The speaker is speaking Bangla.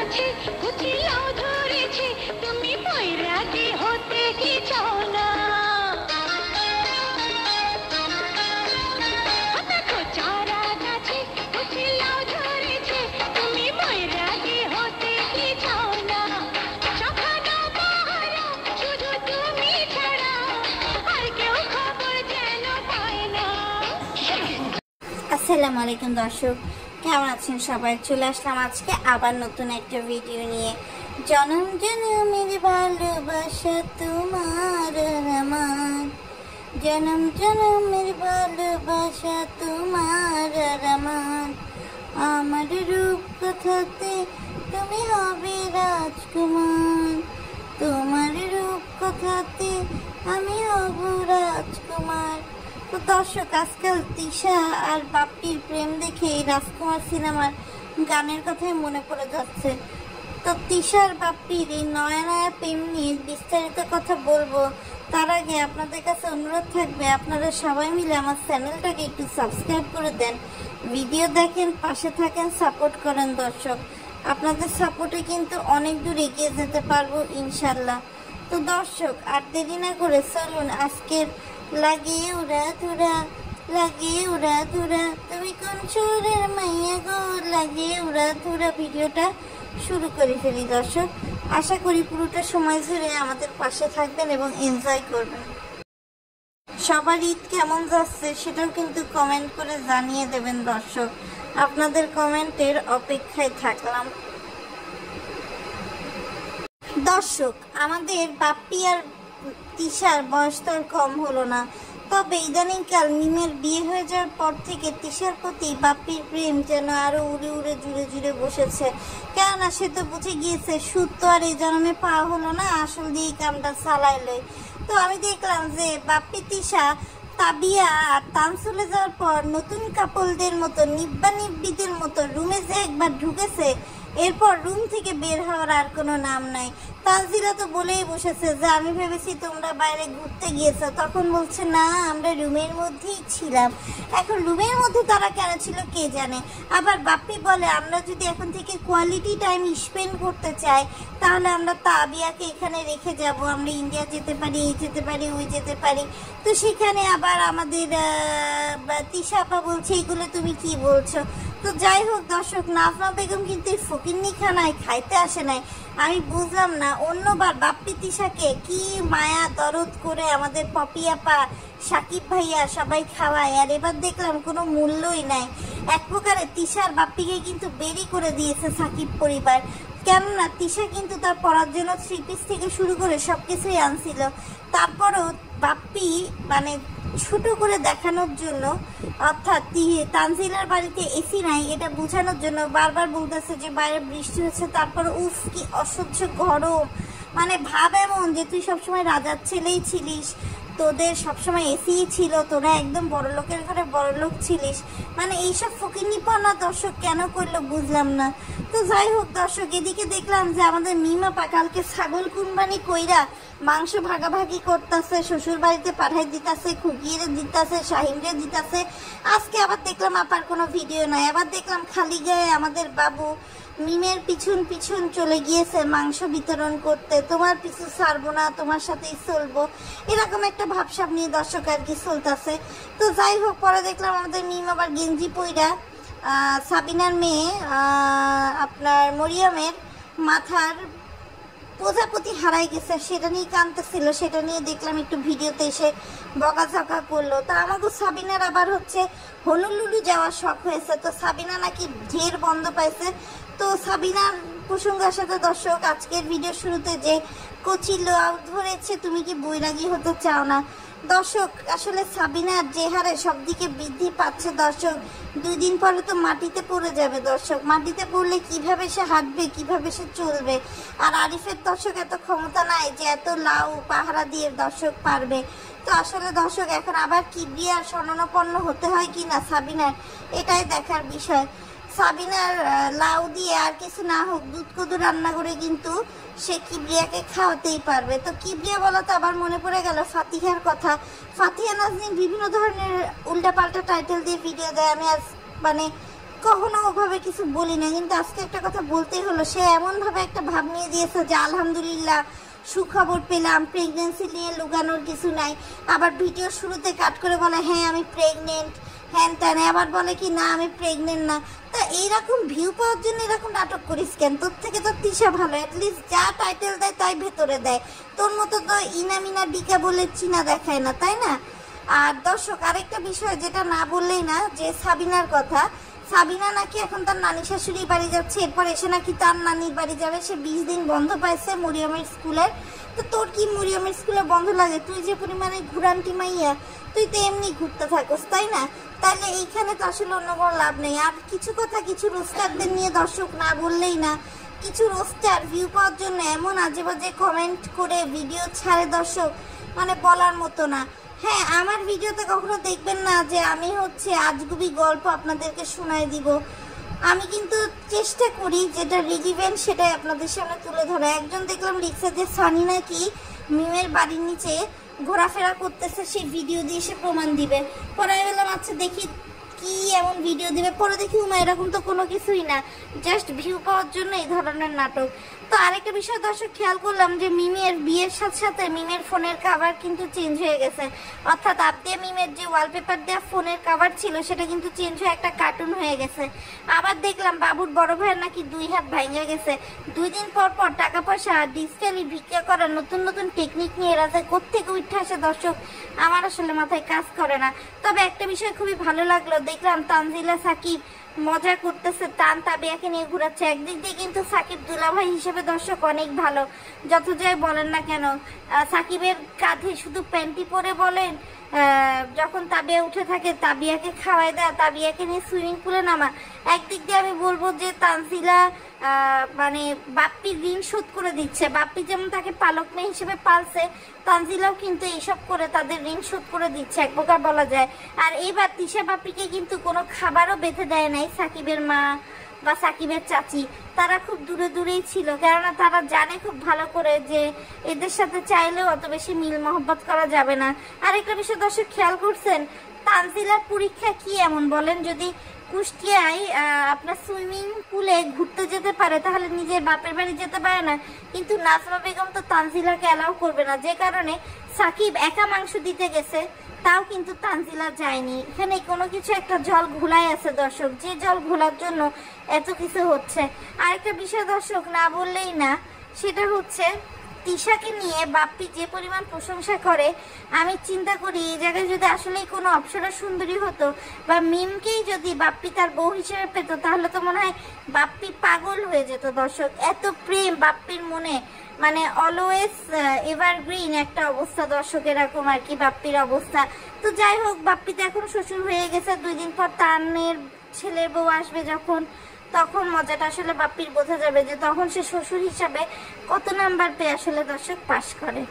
গাছে কচি লাউ ধরেছে, তুমি বৈরাগী হতে কি চাও না? দেখো চারা গাছে কচি লাউ ধরেছে, তুমি বৈরাগী হতে কি চাও না? সখানো পাহারা শুধু তুমি ছাড়া আর কেউ খবর যেন পায় না। আসসালামু আলাইকুম দর্শক, কেমন আছেন সবাই? চলে আসলাম আজকে আবার নতুন একটা ভিডিও নিয়ে। জনম জনমের ভালোবাসা তোমার আমার, জনম জনমের ভালোবাসা তোমার আমার। আমার রূপ কথাতে তুমি হবে রাজকুমার, তোমার রূপ কথাতে আমি হব রাজকুমার। তো দর্শক, আজকাল তিশা আর বাপ্পির প্রেম দেখে রাজকুমার সিনেমার গানের কথাই মনে পড়ে যাচ্ছে। তো তিশা আর বাপ্পির এই নয়া নয়া প্রেম নিয়ে বিস্তারিত কথা বলবো। তার আগে আপনাদের কাছে অনুরোধ থাকবে, আপনারা সবাই মিলে আমার চ্যানেলটাকে একটু সাবস্ক্রাইব করে দেন, ভিডিও দেখেন, পাশে থাকেন, সাপোর্ট করেন। দর্শক, আপনাদের সাপোর্টে কিন্তু অনেক দূর এগিয়ে যেতে পারবো ইনশাল্লাহ। তো দর্শক, আর দেরি না করে চলুন আজকের লাগে উড়া ধুরা, লাগে উড়া ধুরা, তুমি কোন শহরের মাইয়া গো, লাগে উড়া ধুরা ভিডিওটা শুরু করে ফেলি। দর্শক, আশা করি পুরোটা সময় ধরে আমাদের পাশে থাকবেন এবং এনজয় করবেন। সবার ঈদ কেমন যাচ্ছে সেটাও কিন্তু কমেন্ট করে জানিয়ে দেবেন। দর্শক, আপনাদের কমেন্টের অপেক্ষায় থাকলাম। দর্শক, আমাদের বাপ্পি আর তিশার বয়স তো আর কম হলো না, তবে ইদানিংকাল মিমের বিয়ে হয়ে যাওয়ার পর থেকে তিশার প্রতি বাপ্পির প্রেম যেন আরো উড়ে উড়ে জুড়ে জুড়ে বসেছে। কেননা সে তো বুঝে গিয়েছে সুদ তো আর এই জন্মে পাওয়া হলো না, আসল দিয়ে কামটা চালাইলে। তো আমি দেখলাম যে বাপ্পি তিশা তাবিয়া আর তান চলে যাওয়ার পর নতুন কাপলদের মতো নিব্বা নিব্বিদের মতো রুমে যে একবার ঢুকেছে, এরপর রুম থেকে বের হওয়ার আর কোনো নাম নাই। তানজিলা তো বলেই বসেছে যে আমি ভেবেছি তোমরা বাইরে ঘুরতে গিয়েছো, তখন বলছে না আমরা রুমের মধ্যেই ছিলাম। এখন রুমের মধ্যে তারা কেন ছিল কে জানে। আবার বাপ্পি বলে আমরা যদি এখন থেকে কোয়ালিটি টাইম স্পেন্ড করতে চাই তাহলে আমরা তাবিয়াকে এখানে রেখে যাব, আমরা ইন্ডিয়া যেতে পারি, এই যেতে পারি, ওই যেতে পারি। তো সেখানে আবার আমাদের তিশা আপা বলছে এগুলো তুমি কি বলছো। তো যাই হোক দর্শক, নাজমা বেগম কিন্তু ফকিন্নি খানায় খাইতে আসে নাই। আমি বুঝলাম না, অন্যবার বাপ্পি তিশাকে কি মায়া দরদ করে আমাদের পপি আপা, সাকিব ভাইয়া সবাই খাওয়ায়, আর এবার দেখলাম কোনো মূল্যই নাই। এক প্রকারে তিশার বাপ্পিকে কিন্তু বেরি করে দিয়েছে সাকিব পরিবার। কেননা তিশা কিন্তু তার পড়ার জন্য 3 পিস থেকে শুরু করে সবকিছুই আনছিল, তারপরও বাপ্পি মানে ছোট করে দেখানোর জন্য, অর্থাৎ তানজিলার বাড়িতে এসি নাই এটা বোঝানোর জন্য বারবার বলতেছে যে বাইরে বৃষ্টি হচ্ছে, তারপর উফ কি অসহ্য গরম। মানে ভাব এমন যে তুই সবসময় রাজার ছেলেই ছিলিস, তোদের সবসময় এসিই ছিল, তোরা একদম বড় লোকের ঘরে বড় লোক ছিলিস। মানে এইসব ফকিন্নিপনা দর্শক কেন করলো বুঝলাম না। তো যাই হোক দর্শক, এদিকে দেখলাম যে আমাদের মিমাপা কালকে ছাগল কুরবানি কইরা মাংস ভাগাভাগি করতেছে, শ্বশুর বাড়িতে পাঠাই দিতেছে, খুকিয়ে দিতেছে, শাহিনরে দিতেছে। আজকে আবার দেখলাম আপার কোনো ভিডিও নাই, আবার দেখলাম খালি গায়ে আমাদের বাবু মিমের পিছন পিছন চলে গিয়েছে মাংস বিতরণ করতে। তোমার পিছু ছাড়বো না, তোমার সাথেই চলবো, এরকম একটা ভাবসাব নিয়ে দর্শক আর কি চলতেছে। তো যাই হোক, পরে দেখলাম আমাদের মিম আবার গেঞ্জি পইরা সাবিনার মেয়ে আপনার মরিয়মের মাথার প্রজাপতি হারাই গেছে সেটা নিয়ে কাঁদতেছিল, সেটা নিয়ে দেখলাম একটু ভিডিওতে এসে বকাঝকা করলো। তা আমাকে সাবিনার আবার হচ্ছে হনুলুলু যাওয়ার শখ হয়েছে, তো সাবিনা নাকি ঢের বন্ধ পাইছে। তো সাবিনার প্রসঙ্গের সাথে দর্শক, আজকের ভিডিও শুরুতে যে কচি লাউ ধরেছে তুমি কি বৈরাগী হতে চাও না। দর্শক, আসলে সাবিনার যে হারে সব দিকে বৃদ্ধি পাচ্ছে দর্শক, 2 দিন পরে তো মাটিতে পড়ে যাবে। দর্শক, মাটিতে পড়লে কিভাবে সে হাঁটবে, কিভাবে সে চলবে। আর আরিফের দর্শক এত ক্ষমতা নাই যে এত লাউ পাহারা দিয়ে দর্শক পারবে। তো আসলে দর্শক, এখন আবার কিবরিয়ার শরণাপন্ন হতে হয় কি না সাবিনার, এটাই দেখার বিষয়। সাবিনার লাউ দিয়ে আর কিছু না হোক দুধ কদু রান্না করে কিন্তু সে কিবরিয়াকে খাওয়াতেই পারবে। তো কিবরিয়া বলাতে আবার মনে পড়ে গেল ফাতিহার কথা। ফাতিহা নাজনীন বিভিন্ন ধরনের উল্টাপাল্টা টাইটেল দিয়ে ভিডিও দেয়, আমি আজ মানে কখনো ওভাবে কিছু বলি না, কিন্তু আজকে একটা কথা বলতেই হলো। সে এমনভাবে একটা ভাব নিয়ে দিয়েছে যে আলহামদুলিল্লাহ সুখবর পেলাম, প্রেগনেন্সি নিয়ে লুকানোর কিছু নাই। আবার ভিডিও শুরুতে কাট করে বলে হ্যাঁ আমি প্রেগনেন্ট, হ্যান ত্যান, আবার বলে কি না আমি প্রেগনেন্ট না। তা এইরকম ভিউ পাওয়ার জন্য এরকম নাটক করিস কেন? তোর থেকে তো তিশা ভালো, অ্যাটলিস্ট যা টাইটেল দেয় তাই ভেতরে দেয়। তোর মতো তো ইনামিনা ডিকা বলে চিনা দেখায় না, তাই না? আর দর্শক আরেকটা বিষয় যেটা না বললেই না, যে সাবিনার কথা। সাবিনা নাকি এখন তার নানি শাশুড়ি বাড়ি যাচ্ছে, এরপর এসে নাকি তার নানির বাড়ি যাবে। সে 20 দিন বন্ধ পাইছে মরিয়মের স্কুলের। তো তোর কি মরিয়মের স্কুলে বন্ধ লাগে? তুই যে পরিমাণে ঘুরান্টি মাইয়া, তুই তো এমনি ঘুরতে থাকস, তাই না? তাহলে এইখানে তো আসলে অন্য কোনো লাভ নেই। আর কিছু কথা কিছু রোস্টারদের নিয়ে দর্শক না বললেই না। কিছু রোস্টার ভিউ পাওয়ার জন্য এমন আজে বাজে কমেন্ট করে ভিডিও ছাড়ে দর্শক, মানে বলার মতো না। হ্যাঁ, আমার ভিডিওতে কখনো দেখবেন না যে আমি হচ্ছে আজগুবি গল্প আপনাদেরকে শোনায় দিব। আমি কিন্তু চেষ্টা করি যেটা রিলিভেন্ট সেটাই আপনাদের সামনে তুলে ধরা। একজন দেখলাম লিখছে যে সানি নাকি মিমের বাড়ির নিচে ঘোরাফেরা করতেছে, সেই ভিডিও দিয়ে সে প্রমাণ দিবে। পরে আমি বললাম আচ্ছা দেখি কি এমন ভিডিও দিবে। পরে দেখি উমা এরকম তো কোনো কিছুই না, জাস্ট ভিউ পাওয়ার জন্য এই ধরনের নাটক। তো আরেকটা বিষয় দর্শক খেয়াল করলাম যে মিমের বিয়ের সাথে সাথে মিমের ফোনের কাভার কিন্তু চেঞ্জ হয়ে গেছে। অর্থাৎ আপদিয়া মিমের যে ওয়ালপেপার দেওয়া ফোনের কাভার ছিল সেটা কিন্তু চেঞ্জ হয়ে একটা কার্টুন হয়ে গেছে। আবার দেখলাম বাবুর বড় ভাইয়ের নাকি 2 হাত ভাঙে গেছে। 2 দিন পর পর টাকা পয়সা ডিজিটালি ভিক্ষা করার নতুন নতুন টেকনিক নিয়ে এরা যে কোত্থেকে উঠে আসে দর্শক, আমার আসলে মাথায় কাজ করে না। তবে একটা বিষয় খুবই ভালো লাগলো, দেখলাম তানজিলা সাকিব মজা করতেছে, তান তাবিয়াকে নিয়ে ঘুরাচ্ছে। একদিক দিয়ে কিন্তু সাকিব দুলাভাই হিসেবে দর্শক অনেক ভালো, যত যাই বলেন না কেন। সাকিবের কাঁধে শুধু প্যান্টি পরে বলেন, যখন তাবিয়া উঠে থাকে তাবিয়াকে খাওয়াই দেয়, তাবিয়াকে নিয়ে সুইমিং পুলে নামা। একদিক দিয়ে আমি বলবো যে তানজিলা মানে বাপ্পির ঋণ শোধ করে দিচ্ছে। বাপ্পি যেমন তাকে পালক মেয়ে হিসেবে পালছে, তানজিলাও কিন্তু এইসব করে তাদের ঋণ শোধ করে দিচ্ছে, এক প্রকার বলা যায়। আর এইবার তিশা বাপ্পিকে কিন্তু কোনো খাবারও বেঁধে দেয় নাই সাকিবের মা বা সাকিবের চাচি। তারা খুব দূরে দূরেই ছিল, কেননা তারা জানে খুব ভালো করে যে এদের সাথে চাইলেও অত বেশি মিল মহব্বত করা যাবে না। আরেকটা বিষয় দর্শক খেয়াল করছেন, তানজিলার পরীক্ষা কি এমন বলেন? যদি কুষ্টিয়ায় আপনার সুইমিং পুলে ঘুরতে যেতে পারে তাহলে নিজের বাপের বাড়ি যেতে পারে না, কিন্তু নাজমা বেগম তো তানজিলাকে অ্যালাউ করবে না। যে কারণে সাকিব একা মাংস দিতে গেছে, তাও কিন্তু তানজিলা যায়নি। এখানে কোনো কিছু একটা জল ঘোলাই আছে দর্শক, যে জল ঘোলার জন্য এত কিছু হচ্ছে। আরেকটা বিষয় দর্শক না বললেই না, সেটা হচ্ছে তিশাকে নিয়ে বাপ্পি যে পরিমাণ প্রশংসা করে, আমি চিন্তা করি এই জায়গায় যদি আসলেই কোনো অপ্সরা সুন্দরী হতো বা মিমকেই যদি বাপ্পি তার বউ হিসেবে পেত, তাহলে তো মনে হয় বাপ্পি পাগল হয়ে যেত দর্শক। এত প্রেম বাপ্পির মনে, মানে অলওয়েজ এভারগ্রিন একটা অবস্থা দর্শক, এরকম আর কি বাপ্পির অবস্থা। তো যাই হোক, বাপ্পি তো এখন শ্বশুর হয়ে গেছে, 2 দিন পর তানের ছেলের বউ আসবে যখন, তখন মজাটা আসলে বাপ্পির বোঝা যাবে যে তখন সে শ্বশুর হিসাবে কত নাম্বার পেয়ে আসলে দর্শক পাশ করে।